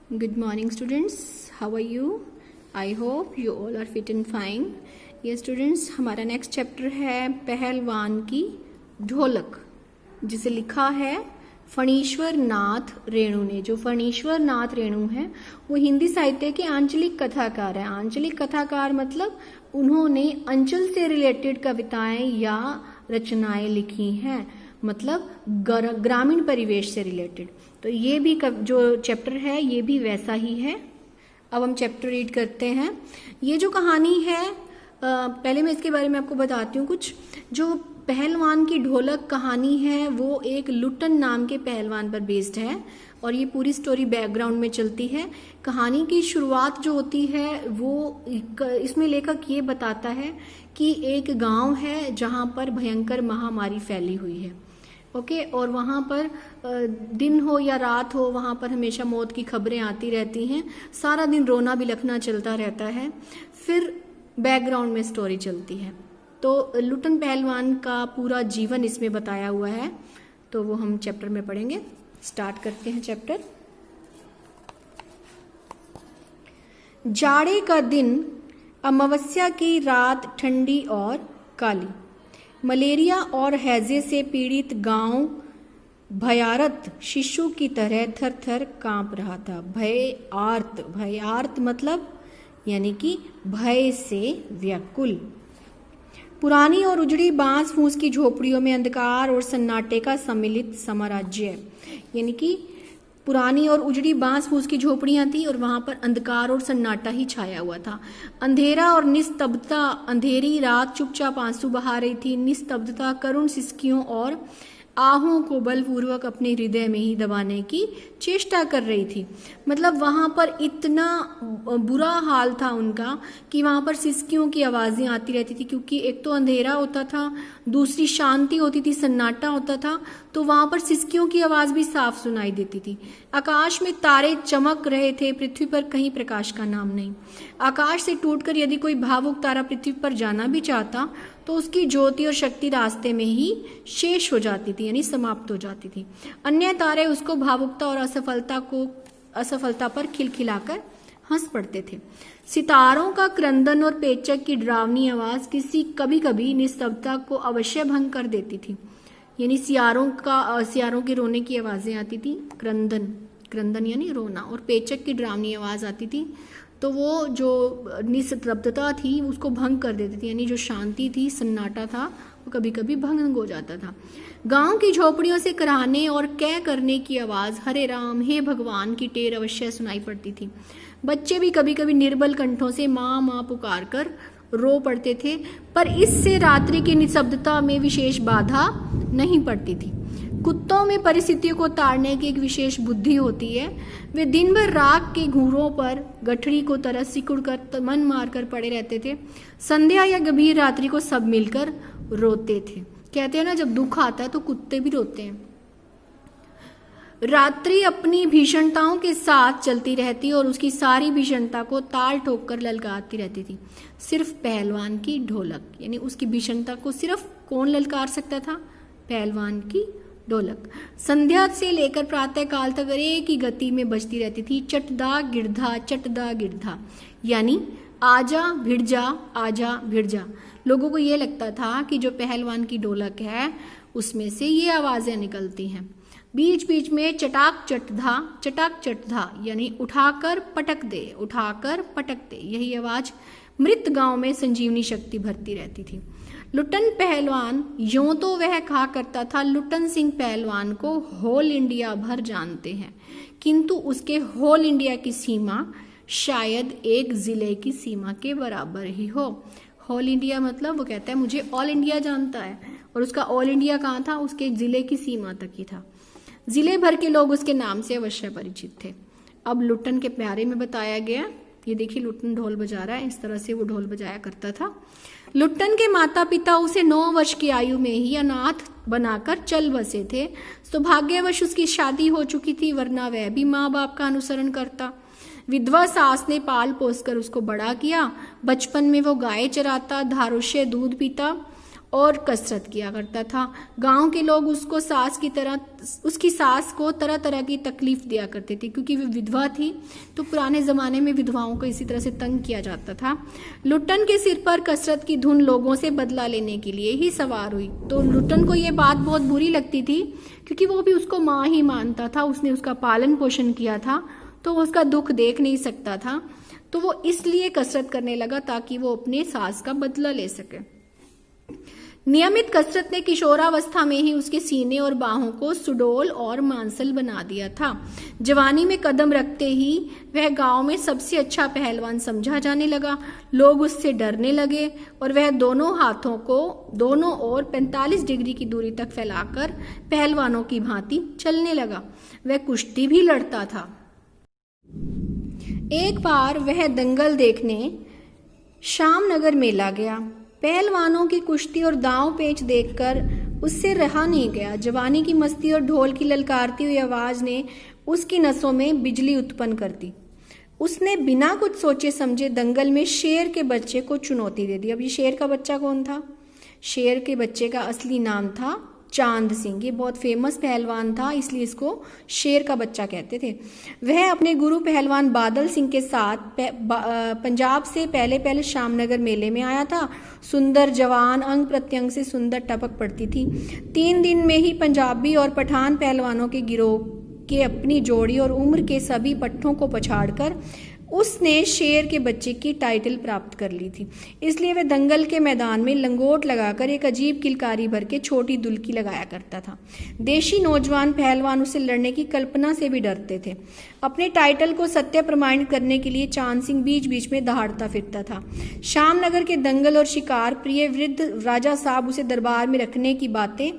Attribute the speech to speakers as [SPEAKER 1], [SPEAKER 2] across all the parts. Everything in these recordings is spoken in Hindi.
[SPEAKER 1] Good morning, students. How are you? I hope you all are fit and fine. Yes, students, हमारा नेक्स्ट चैप्टर है पहलवान की ढोलक, जिसे लिखा है फणीश्वर नाथ रेणु ने। जो फणीश्वर नाथ रेणु है वो हिंदी साहित्य के आंचलिक कथाकार है। आंचलिक कथाकार मतलब उन्होंने अंचल से रिलेटेड कविताएं या रचनाएं लिखी हैं, मतलब ग्रामीण परिवेश से रिलेटेड। तो ये भी जो चैप्टर है ये भी वैसा ही है। अब हम चैप्टर रीड करते हैं। ये जो कहानी है पहले मैं इसके बारे में आपको बताती हूँ कुछ। जो पहलवान की ढोलक कहानी है वो एक लुट्टन नाम के पहलवान पर बेस्ड है और ये पूरी स्टोरी बैकग्राउंड में चलती है। कहानी की शुरुआत जो होती है वो इसमें लेखक ये बताता है कि एक गांव है जहां पर भयंकर महामारी फैली हुई है। ओके, और वहां पर दिन हो या रात हो वहां पर हमेशा मौत की खबरें आती रहती हैं। सारा दिन रोना बिलखना चलता रहता है। फिर बैकग्राउंड में स्टोरी चलती है। तो लुट्टन पहलवान का पूरा जीवन इसमें बताया हुआ है। तो वो हम चैप्टर में पढ़ेंगे। स्टार्ट करते हैं चैप्टर। जाड़े का दिन, अमावस्या की रात ठंडी और काली। मलेरिया और हैजे से पीड़ित गांव भयार्त शिशु की तरह थर थर कांप रहा था। भयार्त मतलब यानी कि भय से व्याकुल। पुरानी और उजड़ी बांस फूस की झोपड़ियों में अंधकार और सन्नाटे का सम्मिलित साम्राज्य, यानी कि पुरानी और उजड़ी बांस फूस की झोपड़ियां थी और वहां पर अंधकार और सन्नाटा ही छाया हुआ था। अंधेरा और निस्तब्धता। अंधेरी रात चुपचाप आंसू बहा रही थी। निस्तब्धता करुण सिसकियों और आहों को बलपूर्वक अपने हृदय में ही दबाने की चेष्टा कर रही थी। मतलब वहां पर इतना बुरा हाल था उनका कि वहां पर सिसकियों की आवाजें आती रहती थी, क्योंकि एक तो अंधेरा होता था, दूसरी शांति होती थी, सन्नाटा होता था, तो वहां पर सिसकियों की आवाज भी साफ सुनाई देती थी। आकाश में तारे चमक रहे थे, पृथ्वी पर कहीं प्रकाश का नाम नहीं। आकाश से टूटकर यदि कोई भावुक तारा पृथ्वी पर जाना भी चाहता तो उसकी ज्योति और शक्ति रास्ते में ही शेष हो जाती थी, यानी समाप्त हो जाती थी। अन्य तारे उसको भावुकता और असफलता पर खिलखिलाकर हंस पड़ते थे। सितारों का क्रंदन और पेचक की डरावनी आवाज कभी कभी निस्तब्धता को अवश्य भंग कर देती थी, यानी सियारों के रोने की आवाजें आती थी। क्रंदन यानी रोना, और पेचक की डरावनी आवाज आती थी, तो वो जो निस्तब्धता थी उसको भंग कर देती थी, यानी जो शांति थी, सन्नाटा था, वो कभी कभी भंग हो जाता था। गांव की झोपड़ियों से कराहने और कै करने की आवाज, हरे राम हे भगवान की टेर अवश्य सुनाई पड़ती थी। बच्चे भी कभी कभी निर्बल कंठों से माँ माँ पुकार कर रो पड़ते थे, पर इससे रात्रि की निस्तब्धता में विशेष बाधा नहीं पड़ती थी। कुत्तों में परिस्थितियों को ताड़ने की एक विशेष बुद्धि होती है। वे दिन भर राख के घूरों पर गठरी को तरह सिकुड़कर मन मारकर पड़े रहते थे। संध्या या गंभीर रात्रि को सब मिलकर रोते थे। कहते हैं ना, जब दुख आता है तो कुत्ते भी रोते हैं। रात्रि अपनी भीषणताओं के साथ चलती रहती और उसकी सारी भीषणता को ताल ठोक कर ललकारती रहती थी। सिर्फ पहलवान की ढोलक, यानी उसकी भीषणता को सिर्फ कौन ललकार सकता था? पहलवान की ढोलक। संध्या से लेकर प्रातः काल तक एक ही गति में बजती रहती थी। चटदा गिरधा, यानी आजा भिड़ जा, आजा भिड़ जा। लोगों को ये लगता था कि जो पहलवान की ढोलक है उसमें से ये आवाजें निकलती हैं। बीच बीच में चटाक चटधा, यानी उठाकर पटक दे, यही आवाज मृत गांव में संजीवनी शक्ति भरती रहती थी। लुट्टन पहलवान, यूं तो वह कहा करता था, लुट्टन सिंह पहलवान को होल इंडिया भर जानते हैं, किंतु उसके होल इंडिया की सीमा शायद एक जिले की सीमा के बराबर ही हो। होल इंडिया मतलब वो कहता है मुझे ऑल इंडिया जानता है, और उसका ऑल इंडिया कहाँ था? उसके जिले की सीमा तक ही था। जिले भर के लोग उसके नाम से अवश्य परिचित थे। अब लुट्टन के प्यारे में बताया गया, ये देखिए लुट्टन ढोल बजा रहा है, इस तरह से वो ढोल बजाया करता था। लुट्टन के माता पिता उसे 9 वर्ष की आयु में ही अनाथ बनाकर चल बसे थे। सौभाग्यवश उसकी शादी हो चुकी थी, वरना वह भी माँ बाप का अनुसरण करता। विधवा सास ने पाल पोस कर उसको बड़ा किया। बचपन में वो गाय चराता, धारों से दूध पीता और कसरत किया करता था। गांव के लोग उसकी सास को तरह तरह की तकलीफ दिया करते थे, क्योंकि वो विधवा थी, तो पुराने ज़माने में विधवाओं को इसी तरह से तंग किया जाता था। लुट्टन के सिर पर कसरत की धुन लोगों से बदला लेने के लिए ही सवार हुई। तो लुट्टन को ये बात बहुत बुरी लगती थी, क्योंकि वो भी उसको माँ ही मानता था, उसने उसका पालन पोषण किया था, तो वो उसका दुख देख नहीं सकता था। तो वो इसलिए कसरत करने लगा ताकि वो अपने सास का बदला ले सके। नियमित कसरत ने किशोरावस्था में ही उसके सीने और बाहों को सुडौल और मांसल बना दिया था। जवानी में कदम रखते ही वह गांव में सबसे अच्छा पहलवान समझा जाने लगा। लोग उससे डरने लगे और वह दोनों हाथों को दोनों ओर 45 डिग्री की दूरी तक फैलाकर पहलवानों की भांति चलने लगा। वह कुश्ती भी लड़ता था। एक बार वह दंगल देखने श्यामनगर मेला गया। पहलवानों की कुश्ती और दांव पेच देखकर उससे रहा नहीं गया। जवानी की मस्ती और ढोल की ललकारती हुई आवाज ने उसकी नसों में बिजली उत्पन्न कर दी। उसने बिना कुछ सोचे समझे दंगल में शेर के बच्चे को चुनौती दे दी। अब ये शेर का बच्चा कौन था? शेर के बच्चे का असली नाम था चांद सिंह। ये बहुत फेमस पहलवान था, इसलिए इसको शेर का बच्चा कहते थे। वह अपने गुरु पहलवान बादल सिंह के साथ पंजाब से पहले श्यामनगर मेले में आया था। सुंदर जवान, अंग प्रत्यंग से सुंदर टपक पड़ती थी। 3 दिन में ही पंजाबी और पठान पहलवानों के गिरोह के अपनी जोड़ी और उम्र के सभी पट्टों को पछाड़कर उसने शेर के बच्चे की टाइटल प्राप्त कर ली थी। इसलिए वह दंगल के मैदान में लंगोट लगाकर एक अजीब किलकारी भर के छोटी दुल्की लगाया करता था। देशी नौजवान पहलवान उससे लड़ने की कल्पना से भी डरते थे। अपने टाइटल को सत्य प्रमाणित करने के लिए चांद सिंह बीच बीच में दहाड़ता फिरता था। श्यामनगर के दंगल और शिकार प्रिय वृद्ध राजा साहब उसे दरबार में रखने की बातें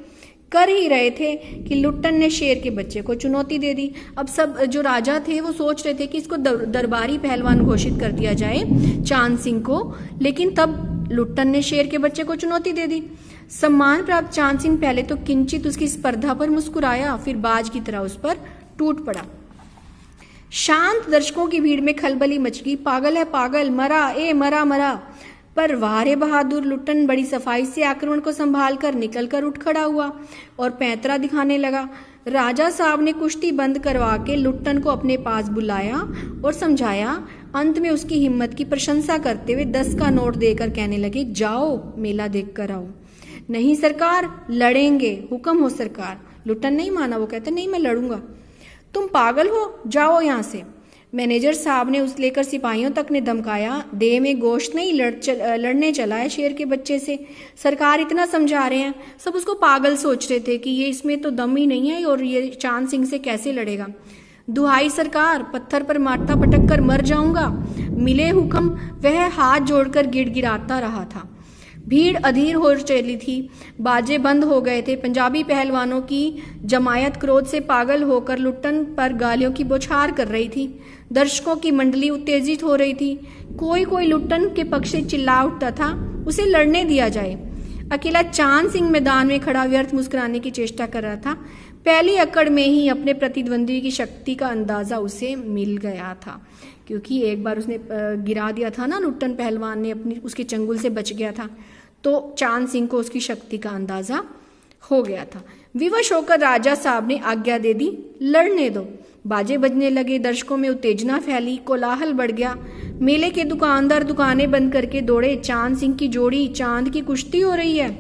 [SPEAKER 1] कर ही रहे थे कि लुट्टन ने शेर के बच्चे को चुनौती दे दी। अब सब जो राजा थे वो सोच रहे थे कि इसको दरबारी पहलवान घोषित कर दिया जाए चांद सिंह को, लेकिन तब लुट्टन ने शेर के बच्चे को चुनौती दे दी। सम्मान प्राप्त चांद सिंह पहले तो किंचित उसकी स्पर्धा पर मुस्कुराया, फिर बाज की तरह उस पर टूट पड़ा। शांत दर्शकों की भीड़ में खलबली मच गई। पागल है पागल, मरा, ए मरा मरा। पर वारे बहादुर लुट्टन बड़ी सफाई से आक्रमण को संभाल कर निकल कर उठ खड़ा हुआ और पैंतरा दिखाने लगा। राजा साहब ने कुश्ती बंद करवा के लुट्टन को अपने पास बुलाया और समझाया। अंत में उसकी हिम्मत की प्रशंसा करते हुए 10 का नोट देकर कहने लगे, जाओ मेला देख कर आओ। नहीं सरकार, लड़ेंगे, हुक्म हो सरकार। लुट्टन नहीं माना, वो कहते नहीं मैं लड़ूंगा। तुम पागल हो, जाओ यहाँ से। मैनेजर साहब ने उस लेकर सिपाहियों तक ने धमकाया। देह में गोश्त नहीं, लड़ने चला है शेर के बच्चे से। सरकार इतना समझा रहे हैं। सब उसको पागल सोच रहे थे कि ये इसमें तो दम ही नहीं है और ये चांद सिंह से कैसे लड़ेगा। दुहाई सरकार, पत्थर पर मारता पटक कर मर जाऊंगा। मिले हुक्म, वह हाथ जोड़कर गिड़गिड़ाता रहा था। भीड़ अधीर हो चली थी। बाजे बंद हो गए थे। पंजाबी पहलवानों की जमायत क्रोध से पागल होकर लुट्टन पर गालियों की बौछार कर रही थी। दर्शकों की मंडली उत्तेजित हो रही थी। कोई कोई लुट्टन के पक्ष से चिल्ला उठता था, उसे लड़ने दिया जाए। अकेला चांद सिंह मैदान में खड़ा व्यर्थ मुस्कुराने की चेष्टा कर रहा था। पहली अकड़ में ही अपने प्रतिद्वंदी की शक्ति का अंदाजा उसे मिल गया था, क्योंकि एक बार उसने गिरा दिया था ना, लुट्टन पहलवान ने अपनी उसके चंगुल से बच गया था, तो चांद सिंह को उसकी शक्ति का अंदाजा हो गया था। विवश होकर राजा साहब ने आज्ञा दे दी, लड़ने दो। बाजे बजने लगे, दर्शकों में उत्तेजना फैली, कोलाहल बढ़ गया। मेले के दुकानदार दुकानें बंद करके दौड़े। चांद सिंह की जोड़ी चांद की कुश्ती हो रही है।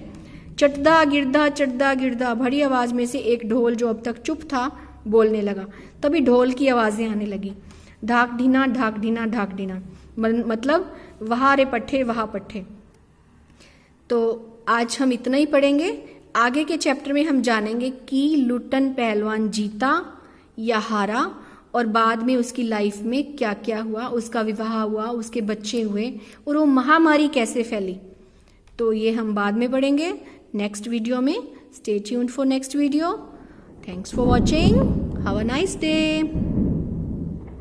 [SPEAKER 1] चटदा गिरदा बड़ी आवाज में से एक ढोल जो अब तक चुप था बोलने लगा। तभी ढोल की आवाजें आने लगी, ढाक ढीना ढाक ढीना ढाक ढीना, मतलब वहाँ रे पट्ठे वहाँ पट्ठे। तो आज हम इतना ही पढ़ेंगे। आगे के चैप्टर में हम जानेंगे कि लुट्टन पहलवान जीता या हारा और बाद में उसकी लाइफ में क्या क्या हुआ, उसका विवाह हुआ, उसके बच्चे हुए और वो महामारी कैसे फैली। तो ये हम बाद में पढ़ेंगे नेक्स्ट वीडियो में। Stay tuned for next video. Thanks for watching. Have a nice day.